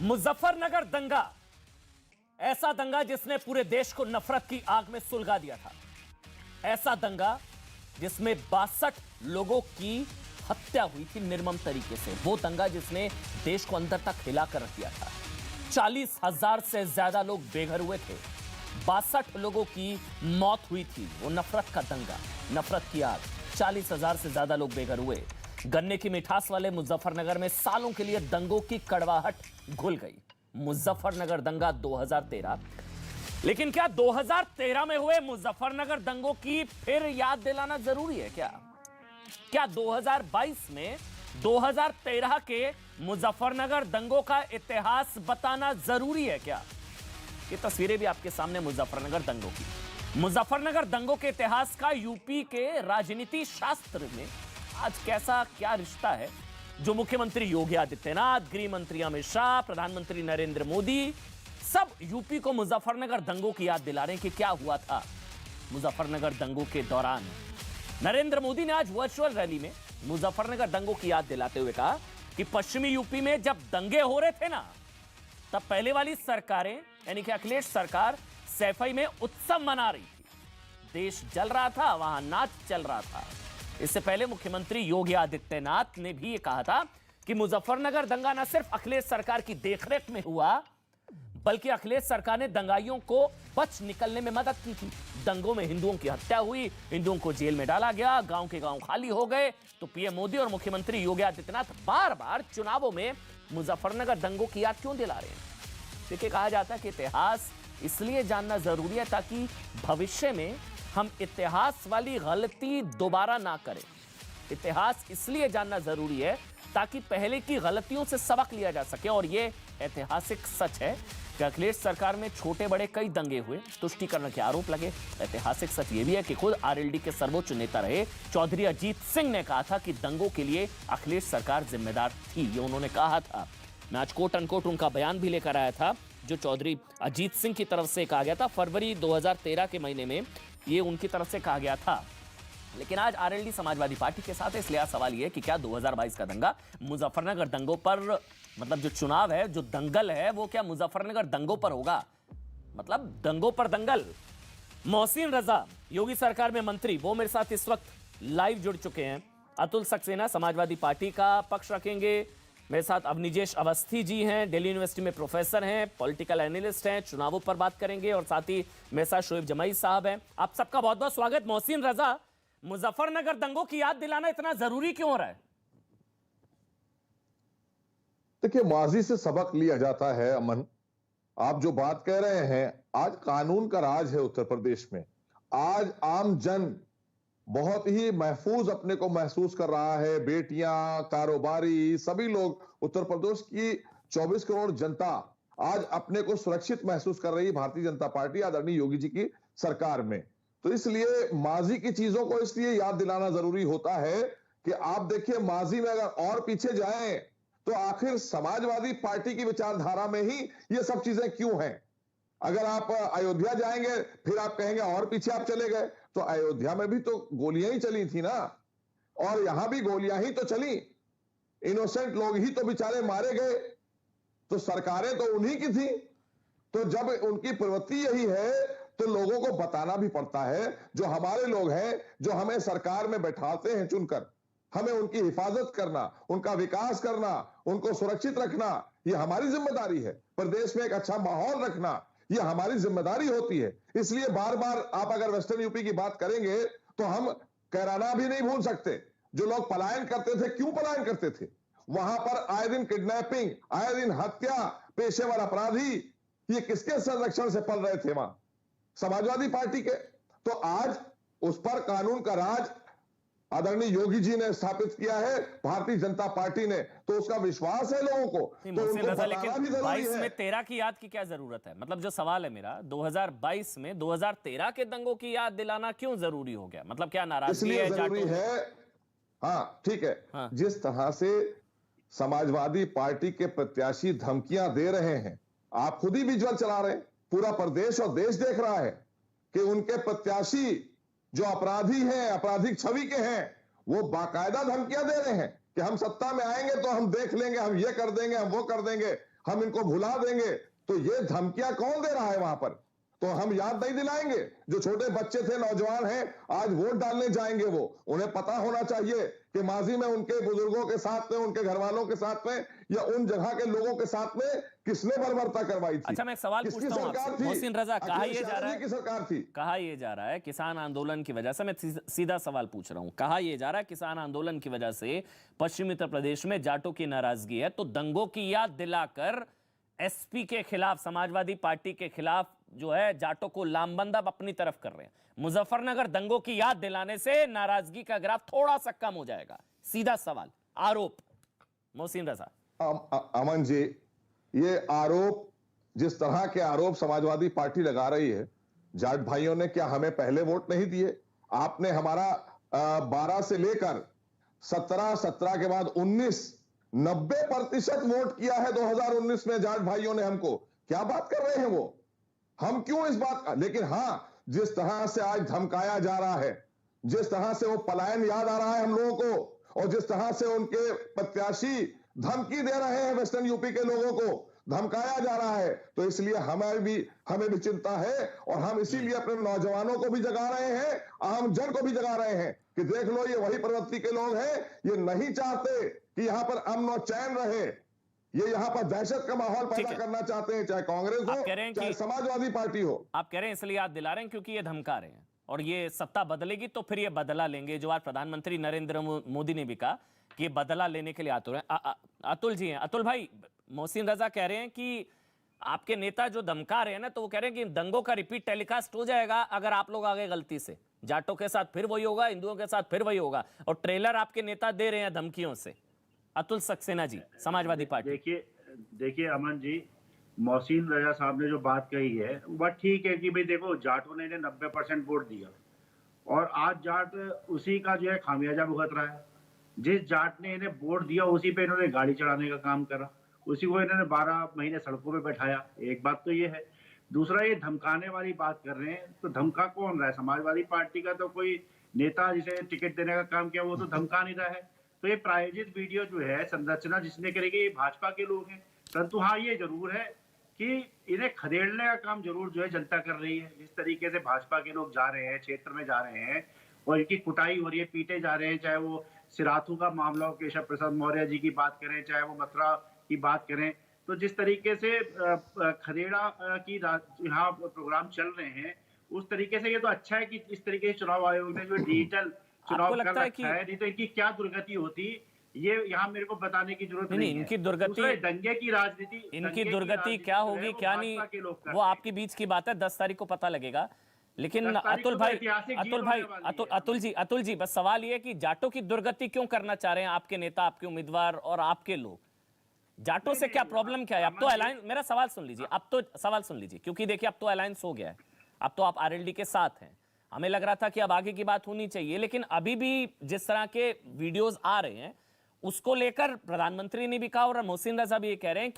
मुजफ्फरनगर दंगा, ऐसा दंगा जिसने पूरे देश को नफरत की आग में सुलगा दिया था। ऐसा दंगा जिसमें 62 लोगों की हत्या हुई थी निर्मम तरीके से। वो दंगा जिसने देश को अंदर तक हिलाकर रख दिया था। 40,000 से ज्यादा लोग बेघर हुए थे। 62 लोगों की मौत हुई थी। वो नफरत का दंगा, नफरत की आग। 40,000 से ज्यादा लोग बेघर हुए। गन्ने की मिठास वाले मुजफ्फरनगर में सालों के लिए दंगों की कड़वाहट घुल गई। मुजफ्फरनगर दंगा 2013। लेकिन क्या 2013 में हुए मुजफ्फरनगर दंगों की फिर याद दिलाना जरूरी है क्या? क्या 2022 में 2013 के मुजफ्फरनगर दंगों का इतिहास बताना जरूरी है क्या? ये तस्वीरें भी आपके सामने मुजफ्फरनगर दंगों की। मुजफ्फरनगर दंगों के इतिहास का यूपी के राजनीति शास्त्र में आज कैसा क्या रिश्ता है, जो मुख्यमंत्री योगी आदित्यनाथ, गृह मंत्री अमित शाह, प्रधानमंत्री नरेंद्र मोदी सब यूपी को मुजफ्फरनगर दंगों की याद दिला रहे हैं कि क्या हुआ था मुजफ्फरनगर दंगों के दौरान। नरेंद्र मोदी ने आज वर्चुअल रैली में मुजफ्फरनगर दंगों की याद दिलाते हुए कहा कि पश्चिमी यूपी में जब दंगे हो रहे थे ना, तब पहले वाली सरकारें यानी कि अखिलेश सरकार सैफई में उत्सव मना रही थी। देश जल रहा था, वहां नाच चल रहा था। इससे पहले मुख्यमंत्री योगी आदित्यनाथ ने भी यह कहा था कि मुजफ्फरनगर दंगा न सिर्फ अखिलेश सरकार की देखरेख में हुआ, बल्कि अखिलेश सरकार ने दंगाइयों को बच निकलने में मदद की थी। दंगों में हिंदुओं की हत्या हुई, हिंदुओं को जेल में डाला गया, गांव के गांव खाली हो गए। तो पीएम मोदी और मुख्यमंत्री योगी आदित्यनाथ बार बार चुनावों में मुजफ्फरनगर दंगों की याद क्यों दिला रहे हैं? देखिए, कहा जाता है कि इतिहास इसलिए जानना जरूरी है ताकि भविष्य में हम इतिहास वाली गलती दोबारा ना करें। इतिहास इसलिए जानना जरूरी है ताकि पहले की गलतियों से सबक लिया जा सके। और यह ऐतिहासिक सच है कि अखिलेश सरकार में छोटे बड़े कई दंगे हुए, तुष्टीकरण के आरोप लगे। ऐतिहासिक सच यह भी है कि खुद आरएलडी के सर्वोच्च नेता रहे चौधरी अजीत सिंह ने कहा था कि दंगों के लिए अखिलेश सरकार जिम्मेदार थी। ये उन्होंने कहा था। मैं आज कोट अनकोट उनका बयान भी लेकर आया था, जो चौधरी अजीत सिंह की तरफ से कहा गया था। फरवरी 2013 के महीने में ये उनकी तरफ से कहा गया था। लेकिन आज आरएलडी समाजवादी पार्टी के साथ है, इसलिए सवाल यह है कि क्या 2022 का दंगा मुजफ्फरनगर दंगों पर, मतलब जो चुनाव है, जो दंगल है, वो क्या मुजफ्फरनगर दंगों पर होगा? मतलब दंगों पर दंगल। मोहसिन रजा योगी सरकार में मंत्री, वो मेरे साथ इस वक्त लाइव जुड़ चुके हैं। अतुल सक्सेना समाजवादी पार्टी का पक्ष रखेंगे। मेरे साथ अवनिजेश अवस्थी जी हैं, दिल्ली यूनिवर्सिटी में प्रोफेसर हैं, पॉलिटिकल एनालिस्ट हैं, चुनावों पर बात करेंगे। और साथ ही मेरे साथ शोएब जमाई साहब हैं। आप सबका बहुत बहुत स्वागत। मोहसिन रजा, मुजफ्फरनगर दंगों की याद दिलाना इतना जरूरी क्यों हो रहा है? देखिए, माजी से सबक लिया जाता है। अमन, आप जो बात कह रहे हैं, आज कानून का राज है उत्तर प्रदेश में। आज आम जन बहुत ही महफूज अपने को महसूस कर रहा है। बेटियां, कारोबारी, सभी लोग, उत्तर प्रदेश की 24 करोड़ जनता आज अपने को सुरक्षित महसूस कर रही है भारतीय जनता पार्टी आदरणीय योगी जी की सरकार में। तो इसलिए माजी की चीजों को इसलिए याद दिलाना जरूरी होता है कि आप देखिए, माजी में अगर और पीछे जाएं तो आखिर समाजवादी पार्टी की विचारधारा में ही ये सब चीजें क्यों हैं? अगर आप अयोध्या जाएंगे फिर आप कहेंगे और पीछे आप चले गए। तो अयोध्या में भी तो गोलियां ही चली थी ना, और यहां भी गोलियां ही तो चली। इनोसेंट लोग ही तो बेचारे मारे गए। तो सरकारें तो उन्हीं की थी। तो जब उनकी प्रवृत्ति यही है तो लोगों को बताना भी पड़ता है। जो हमारे लोग हैं, जो हमें सरकार में बैठाते हैं चुनकर, हमें उनकी हिफाजत करना, उनका विकास करना, उनको सुरक्षित रखना, यह हमारी जिम्मेदारी है। प्रदेश में एक अच्छा माहौल रखना, यह हमारी जिम्मेदारी होती है। इसलिए बार बार आप अगर वेस्टर्न यूपी की बात करेंगे तो हम कैराना भी नहीं भूल सकते। जो लोग पलायन करते थे, क्यों पलायन करते थे? वहां पर आए दिन किडनैपिंग, आए दिन हत्या, पेशेवर अपराधी, ये किसके संरक्षण से पल रहे थे? वहां समाजवादी पार्टी के। तो आज उस पर कानून का राज आदरणीय योगी जी ने स्थापित किया है, भारतीय जनता पार्टी ने। तो उसका विश्वास है लोगों को। तो उनको लेकिन 22 में 13 की याद की क्या जरूरत है? मतलब जो सवाल है मेरा, 2022 में 2013 के दंगों की याद दिलाना क्यों जरूरी हो गया? मतलब क्या नाराजगी है? जरूरी है, हाँ ठीक है। हाँ। जिस तरह से समाजवादी पार्टी के प्रत्याशी धमकियां दे रहे हैं, आप खुद ही विजुअल चला रहे हैं, पूरा प्रदेश और देश देख रहा है कि उनके प्रत्याशी जो अपराधी हैं, आपराधिक छवि के हैं, वो बाकायदा धमकियां दे रहे हैं कि हम सत्ता में आएंगे तो हम देख लेंगे, हम ये कर देंगे, हम वो कर देंगे। हम इनको भुला देंगे, तो ये धमकियां कौन दे रहा है वहां पर? तो हम याद नहीं दिलाएंगे? जो छोटे बच्चे थे, नौजवान हैं, आज वोट डालने जाएंगे, वो उन्हें पता होना चाहिए कि माजी में उनके बुजुर्गों के साथ में, उनके घर वालों के साथ में, या उन जगह के लोगों के साथ में किसने बर्बरता करवाई थी? अच्छा, मैं एक सवाल किसकी पूछता हूं सरकार आपसे, थी? मोहसिन रजा, कहा यह जा रहा है की सरकार थी। कहा यह जा रहा है किसान आंदोलन की वजह से, मैं सीधा सवाल पूछ रहा हूं, कहा यह जा रहा है किसान आंदोलन की वजह से पश्चिमी उत्तर प्रदेश में जाटों की नाराजगी है, तो दंगों की याद दिलाकर एसपी के खिलाफ, समाजवादी पार्टी के खिलाफ जो है जाटों को लामबंद अब अपनी तरफ कर रहे हैं। मुजफ्फरनगर दंगों की याद दिलाने से नाराजगी का ग्राफ थोड़ा सा कम हो जाएगा। सीधा सवाल, आरोप, मोहसिन रजा। अमन जी, ये आरोप, जिस तरह के आरोप समाजवादी पार्टी लगा रही है, जाट भाइयों ने क्या हमें पहले वोट नहीं दिए? आपने हमारा 12 से लेकर 17 के बाद 19 90% वोट किया है 2019 में जाट भाइयों ने हमको। क्या बात कर रहे हैं वो? हम क्यों इस बात का? लेकिन हां, जिस तरह से आज धमकाया जा रहा है, जिस तरह से वो पलायन याद आ रहा है हम लोगों को, और जिस तरह से उनके प्रत्याशी धमकी दे रहे हैं, वेस्टर्न यूपी के लोगों को धमकाया जा रहा है, तो इसलिए हमें भी चिंता है, और हम इसीलिए अपने नौजवानों को भी जगा रहे हैं, आम जन को भी जगा रहे हैं कि देख लो, ये वही प्रवृत्ति के लोग हैं, ये नहीं चाहते कि यहां पर अमन और चैन रहे, ये यहां पर दहशत का माहौल पैदा करना चाहते हैं, चाहे कांग्रेस हो, चाहे समाजवादी पार्टी हो। आप कह रहे हैं इसलिए याद दिला रहे हैं क्योंकि ये धमका रहे हैं, और ये सत्ता बदलेगी तो फिर ये बदला लेंगे, जो आज प्रधानमंत्री नरेंद्र मोदी ने भी कहा कि ये बदला लेने के लिए आतुर हैं। अतुल जी हैं, अतुल भाई, मोहसिन रजा कह रहे हैं कि आपके नेता जो धमका रहे हैं ना, तो वो कह रहे हैं कि दंगों का रिपीट टेलीकास्ट हो जाएगा अगर आप लोग आगे गलती से, जाटों के साथ फिर वही होगा, हिंदुओं के साथ फिर वही होगा, और ट्रेलर आपके नेता दे रहे हैं धमकियों से। अतुल सक्सेना जी, समाजवादी पार्टी। देखिए अमन जी, मोहसिन रजा साहब ने जो बात कही है वो बात ठीक है कि भाई देखो, जाटों ने 90% वोट दिया, और आज जाट उसी का जो है खामियाजा भुगत रहा है। जिस जाट ने इन्हें वोट दिया, उसी पे इन्होंने गाड़ी चढ़ाने का काम करा, उसी को इन्होंने 12 महीने सड़कों पे बैठाया। एक बात तो ये है। दूसरा, ये धमकाने वाली बात कर रहे हैं, तो धमका कौन रहा है? समाजवादी पार्टी का तो कोई नेता जिसे टिकट देने का काम किया वो तो धमका नहीं रहा है। तो ये प्रायोजित वीडियो जो है, संरचना जिसने करेगी, ये भाजपा के लोग हैं। परंतु हाँ, ये जरूर है कि इन्हें खदेड़ने का काम जरूर जो है जनता कर रही है। जिस तरीके से भाजपा के लोग जा रहे हैं, क्षेत्र में जा रहे हैं, और इनकी कुटाई हो रही है, पीटे जा रहे हैं, चाहे वो सिराथू का मामला हो, केशव प्रसाद मौर्य जी की बात करें, चाहे वो मथुरा की बात करें, तो जिस तरीके से खदेड़ा की यहाँ प्रोग्राम चल रहे हैं, उस तरीके से ये तो अच्छा है कि इस तरीके से चुनाव आयोग ने जो डिजिटल चुनाव कर रखा है। नहीं तो इनकी क्या दुर्गति होती, ये यहाँ मेरे को बताने की जरूरत नहीं है। इनकी दुर्गति, दंगे की राजनीति, इनकी दुर्गति क्या होगी क्या नहीं, वो आपके बीच की बात है, 10 तारीख को पता लगेगा। लेकिन अतुल भाई, अतुल जी, बस सवाल ये है कि जाटों की दुर्गति क्यों करना चाह रहे हैं आपके नेता, आपके उम्मीदवार और आपके लोग? जाटों से क्या प्रॉब्लम क्या है? अब तो अलायंस, मेरा सवाल सुन लीजिए, अब तो सवाल सुन लीजिए, क्योंकि देखिए अब तो अलायंस हो गया है, अब तो आप आरएलडी के साथ हैं। हमें लग रहा था कि अब आगे की बात होनी चाहिए, लेकिन अभी भी जिस तरह के वीडियोस आ रहे हैं उसको लेकर प्रधानमंत्री ने भी कहा और मोहसिन रजा भी ये कह रहे हैं कि